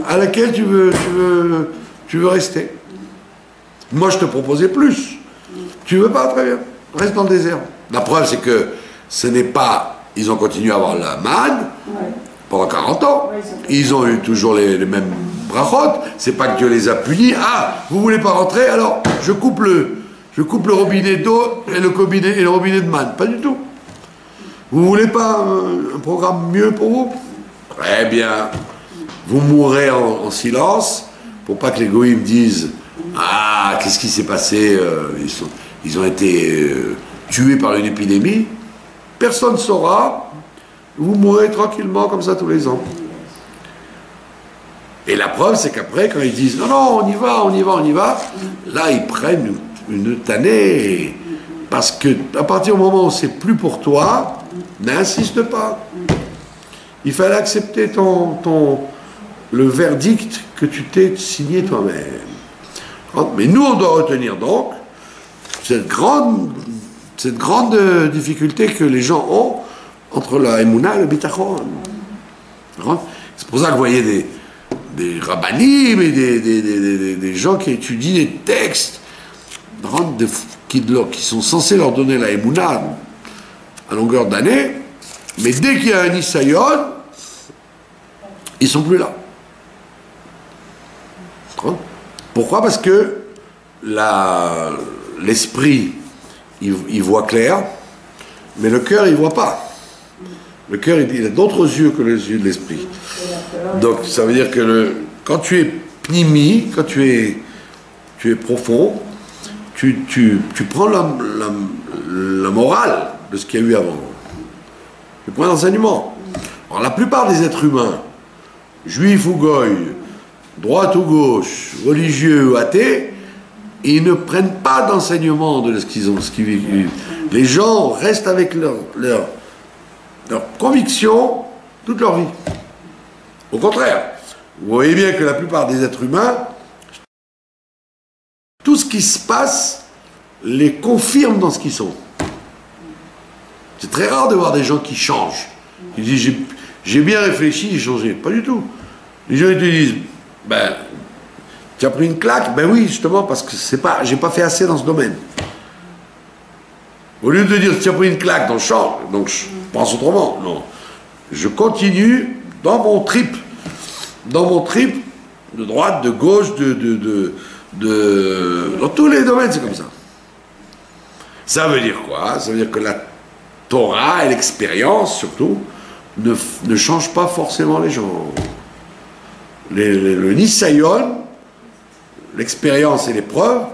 Speaker 1: à laquelle tu veux rester. Moi, je te proposais plus. Tu veux pas, très bien. Reste dans le désert. La preuve, c'est que ce n'est pas... Ils ont continué à avoir la manne pendant 40 ans. Ils ont eu toujours les mêmes brachot. C'est pas que Dieu les a punis. Ah, vous voulez pas rentrer, alors je coupe le robinet d'eau et le robinet de manne. Pas du tout. Vous voulez pas un programme mieux pour vous? Très bien. Vous mourrez en silence pour pas que les goïms disent ah, qu'est-ce qui s'est passé, ils ont été tués par une épidémie. Personne ne saura. Vous mourrez tranquillement comme ça tous les ans. Et la preuve, c'est qu'après, quand ils disent non, on y va, là, ils prennent une tannée. Parce que à partir du moment où c'est plus pour toi, n'insiste pas. Il fallait accepter le verdict que tu t'es signé toi-même. Mais nous, on doit retenir donc cette grande difficulté que les gens ont entre la Emouna et le Bitachon. C'est pour ça que vous voyez des rabbinim et des gens qui étudient des textes qui sont censés leur donner la Emouna à longueur d'année, mais dès qu'il y a un Isayon, ils ne sont plus là. Pourquoi? Parce que l'esprit, il voit clair, mais le cœur, il ne voit pas. Le cœur, il a d'autres yeux que les yeux de l'esprit. Donc, ça veut dire que quand tu es pnimi, quand tu es profond, tu prends la morale de ce qu'il y a eu avant. Tu prends l'enseignement. Alors, la plupart des êtres humains, juifs ou goy, droite ou gauche, religieux ou athées, ils ne prennent pas d'enseignement de ce qu'ils vivent. Les gens restent avec leur conviction toute leur vie. Au contraire, vous voyez bien que la plupart des êtres humains, tout ce qui se passe les confirme dans ce qu'ils sont. C'est très rare de voir des gens qui changent. Ils disent j'ai bien réfléchi, j'ai changé. Pas du tout. Les gens ils te disent tu as pris une claque? Ben oui, justement, parce que j'ai pas fait assez dans ce domaine. Au lieu de dire tu as pris une claque, donc change, donc je pense autrement. Non. Je continue dans mon trip de droite, de gauche, dans tous les domaines, c'est comme ça. Ça veut dire quoi? Ça veut dire que la Torah et l'expérience, surtout, ne changent pas forcément les gens. Le Nisayon, l'expérience et l'épreuve,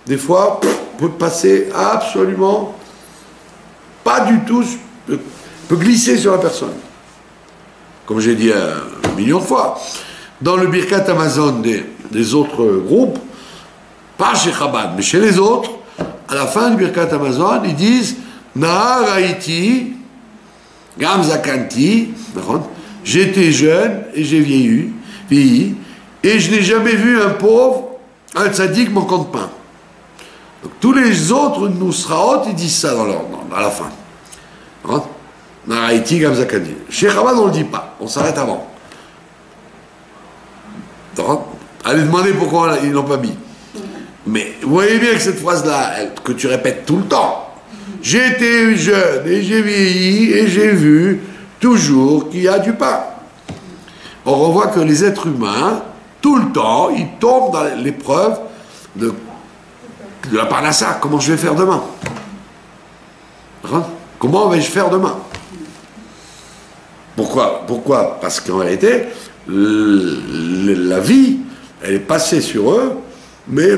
Speaker 1: des fois, peut passer absolument pas du tout, peut glisser sur la personne. Comme j'ai dit un million de fois. Dans le Birkat Amazon des autres groupes, pas chez Chabad, mais chez les autres, à la fin du Birkat Amazon, ils disent Nahar Haïti, Gam Zakanti, j'étais jeune et j'ai vieilli, et je n'ai jamais vu un pauvre, un tzaddik manquant de pain. Donc tous les autres Nusraot, ils disent ça à la fin. Nahar Haïti, Gam Zakanti. Chez Chabad, on ne le dit pas, on s'arrête avant. Allez demander pourquoi ils ne l'ont pas mis. Mais vous voyez bien que cette phrase-là, que tu répètes tout le temps, j'ai été jeune et j'ai vieilli et j'ai vu toujours qu'il y a du pain. Or, on voit que les êtres humains, tout le temps, ils tombent dans l'épreuve de la parnassa. Comment je vais faire demain? Comment vais-je faire demain? Pourquoi? Parce qu'en réalité, la vie, elle est passée sur eux, mais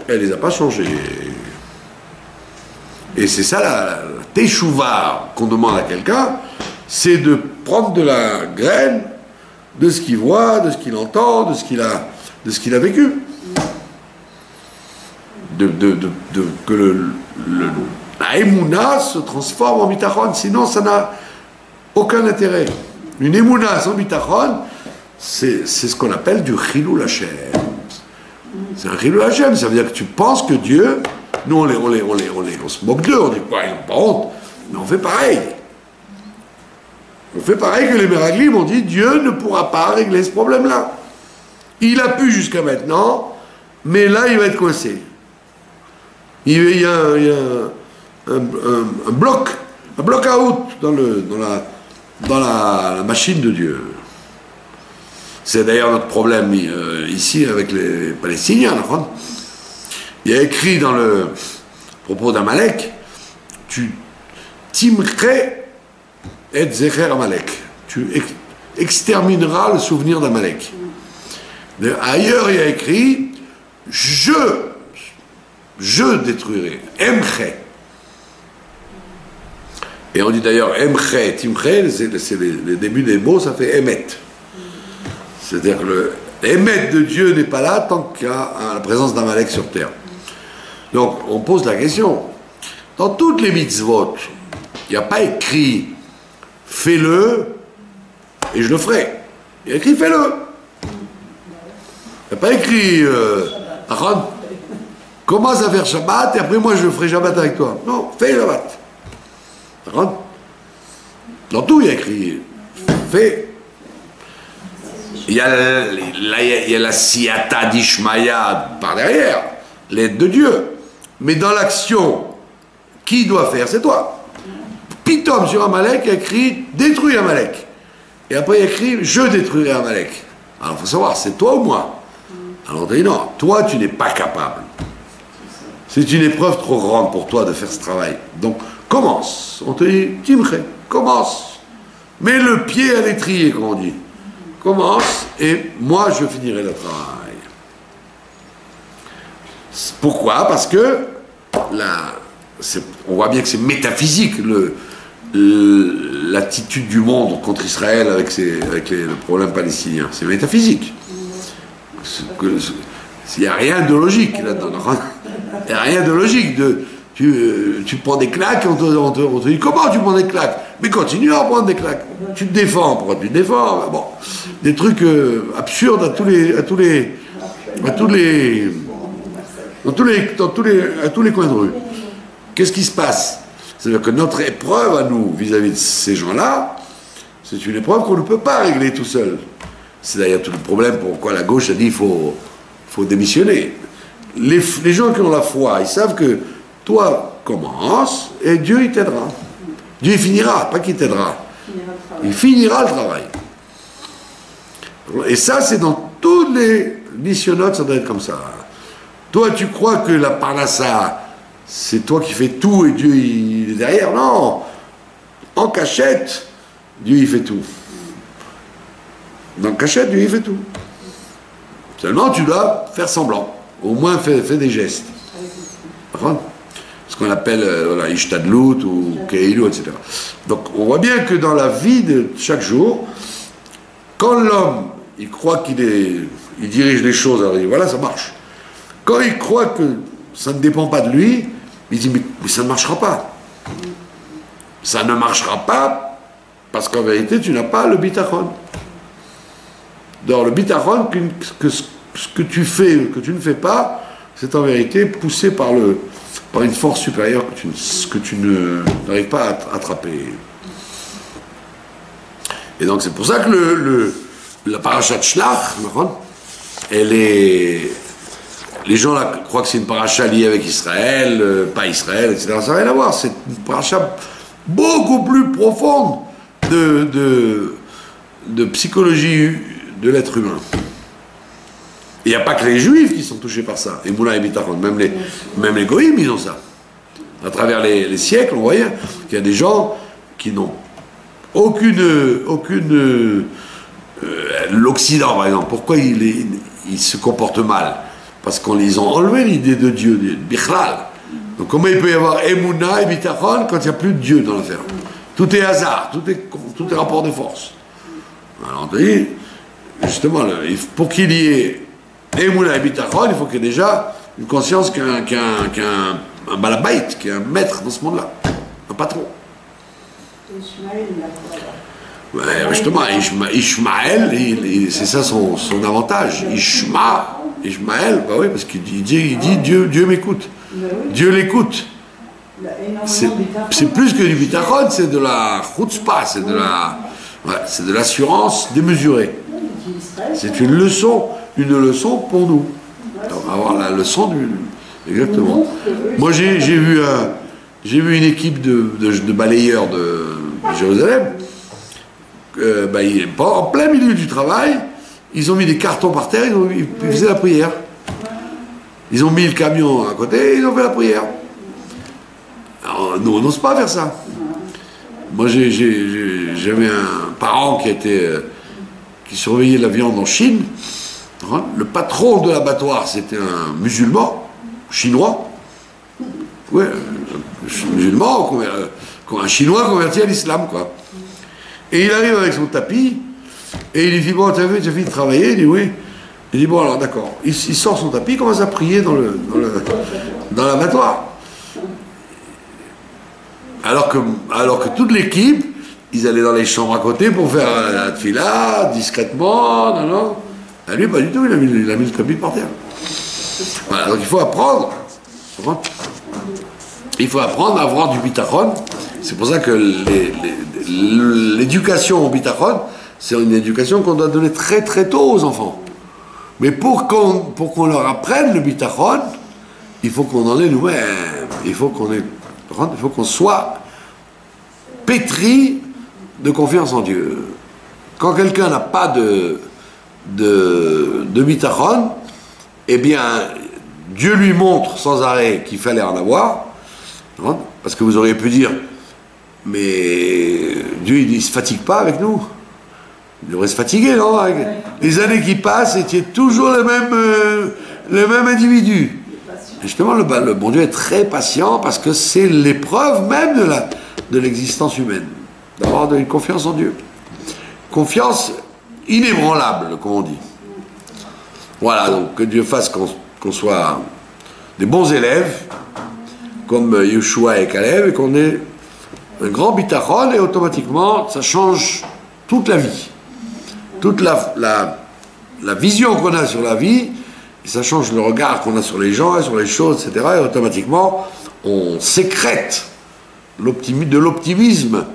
Speaker 1: elle ne les a pas changés. Et c'est ça la teshuva qu'on demande à quelqu'un, c'est de prendre de la graine de ce qu'il voit, de ce qu'il entend, de ce qu'il a vécu. Que la émouna se transforme en bitachon, sinon ça n'a aucun intérêt. Une émouna sans bitachon, c'est ce qu'on appelle du chilul Hashem. C'est un chilul Hashem, ça veut dire que tu penses que Dieu, nous on se moque d'eux, on dit quoi, ils n'ont pas honte, mais on fait pareil. On fait pareil que les Meraglim ont dit, Dieu ne pourra pas régler ce problème-là. Il a pu jusqu'à maintenant, mais là il va être coincé. Il y a un bloc-out dans la machine de Dieu. C'est d'ailleurs notre problème ici avec les Palestiniens. Il y a écrit dans le propos d'Amalek, tu timcherais et zecher Amalek. Tu extermineras le souvenir d'Amalek. Ailleurs, il y a écrit, je détruirai. Emche. Et on dit d'ailleurs Emche, Timche, c'est les débuts des mots, ça fait Emet. C'est-à-dire que le Emet de Dieu n'est pas là tant qu'il y a la présence d'Amalek sur terre. Donc on pose la question. Dans toutes les mitzvot, il n'y a pas écrit fais-le et je le ferai. Il y a écrit fais-le. Il n'y a pas écrit commence à faire Shabbat et après moi je ferai Shabbat avec toi. Non, fais Shabbat. Dans tout il y a écrit fais. Il y a la siyata d'Ishmaïa par derrière, l'aide de Dieu. Mais dans l'action, qui doit faire? C'est toi. Pitom sur Amalek, il y a écrit détruis Amalek. Et après il y a écrit je détruirai Amalek. Alors il faut savoir, c'est toi ou moi? Alors on dit non, toi tu n'es pas capable. C'est une épreuve trop grande pour toi de faire ce travail. Donc commence. On te dit Timche, commence. Mets le pied à l'étrier, comme on dit. Commence et moi je finirai le travail. Pourquoi? Parce que on voit bien que c'est métaphysique l'attitude du monde contre Israël avec le problème palestinien. C'est métaphysique. Il n'y a rien de logique là-dedans. Il n'y a rien de logique. Tu prends des claques, on te dit comment tu prends des claques? Mais continue à prendre des claques. Tu te défends. Pourquoi tu te défends? Bon, des trucs absurdes à tous les coins de rue. Qu'est-ce qui se passe? C'est-à-dire que notre épreuve à nous vis-à-vis de ces gens-là, c'est une épreuve qu'on ne peut pas régler tout seul. C'est d'ailleurs tout le problème pourquoi la gauche a dit qu'il faut démissionner. Les gens qui ont la foi, ils savent que toi, commence et Dieu, il t'aidera. Dieu, il finira, pas qu'il t'aidera. Il finira le travail. Et ça, c'est dans tous les missionnautes, ça doit être comme ça. Toi, tu crois que la parnassa, c'est toi qui fais tout et Dieu, il est derrière? Non. En cachette, Dieu, il fait tout. Dans cachette, Dieu, il fait tout. Seulement, tu dois faire semblant. Au moins, fais des gestes. qu'on appelle voilà, Ishtadlut ou Keilu, etc. Donc on voit bien que dans la vie de chaque jour, quand l'homme, il croit il dirige les choses, alors il dit voilà, ça marche. Quand il croit que ça ne dépend pas de lui, il dit mais ça ne marchera pas. Ça ne marchera pas parce qu'en vérité, tu n'as pas le bitachon. Dans le bitachon, ce que tu fais, que tu ne fais pas, c'est en vérité poussé par une force supérieure que tu n'arrives pas à attraper. Et donc c'est pour ça que la parasha de Shlach, elle est... Les gens là croient que c'est une paracha liée avec Israël, pas Israël, etc. Ça n'a rien à voir. C'est une paracha beaucoup plus profonde de psychologie de l'être humain. Il n'y a pas que les Juifs qui sont touchés par ça. Et Moula et Bitachon, même les Goïms, ils ont ça. À travers les siècles, on voyait qu'il y a des gens qui n'ont l'Occident, par exemple, pourquoi il se comporte mal? Parce qu'on les a enlevé l'idée de Dieu, de Bichlal. Donc comment il peut y avoir Emouna et Bitachon quand il n'y a plus de Dieu dans l'affaire? Tout est hasard, tout est rapport de force. Alors on dit, justement, pour qu'il y ait Emouna et Bitachon, il faut qu'il y ait déjà une conscience qu'un balabait, qu'il y a un maître dans ce monde-là, un patron. Ouais, justement, Ishmaël, c'est ça son avantage. Ishmaël, bah oui, parce qu'il dit Dieu m'écoute. Dieu l'écoute. C'est plus que du bitachon, c'est de la chutzpah, c'est de l'assurance démesurée. C'est une leçon pour nous. Avoir la leçon exactement. Moi j'ai vu une équipe de balayeurs de Jérusalem. En plein milieu du travail, ils ont mis des cartons par terre, ils faisaient la prière. Ils ont mis le camion à côté et ils ont fait la prière. Alors, nous, on n'ose pas faire ça. Moi, j'avais un parent qui surveillait la viande en Chine. Le patron de l'abattoir, c'était un musulman, chinois. Ouais, musulman, un chinois converti à l'islam, quoi. Et il arrive avec son tapis, et il lui dit, bon, t'as fini de travailler? Il dit, oui. Il dit, bon, alors, d'accord. Il sort son tapis, il commence à prier dans l'abattoir. Alors que toute l'équipe, ils allaient dans les chambres à côté pour faire la tfila, discrètement, non. Et lui, pas du tout, il a mis le tapis par terre. Voilà, donc il faut apprendre. Il faut apprendre à avoir du bitachon. C'est pour ça que l'éducation au bitachon, c'est une éducation qu'on doit donner très très tôt aux enfants. Mais pour qu'on leur apprenne le bitachon, il faut qu'on en ait nous-mêmes. Il faut qu'on soit pétri de confiance en Dieu. Quand quelqu'un n'a pas de bitachon, eh bien, Dieu lui montre sans arrêt qu'il fallait en avoir. Parce que vous auriez pu dire, mais Dieu, il ne se fatigue pas avec nous. Il devrait se fatiguer, non? Les années qui passent, et tu es toujours le même individu. Et justement, le bon Dieu est très patient parce que c'est l'épreuve même de l'existence humaine. D'avoir une confiance en Dieu. Confiance inébranlable, comme on dit. Voilà, donc que Dieu fasse qu'on soit des bons élèves, comme Yeshua et Caleb, et qu'on ait un grand bitachon, et automatiquement, ça change toute la vie. Toute la vision qu'on a sur la vie, et ça change le regard qu'on a sur les gens, et sur les choses, etc. Et automatiquement, on sécrète de l'optimisme,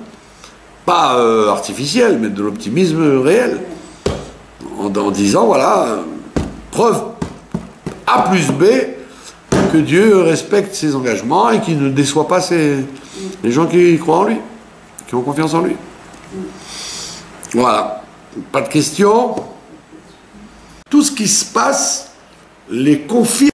Speaker 1: pas artificiel, mais de l'optimisme réel. En disant, voilà, preuve A plus B, que Dieu respecte ses engagements et qu'il ne déçoit pas les gens qui croient en lui, qui ont confiance en lui. Voilà. Pas de questions. Tout ce qui se passe les confirme.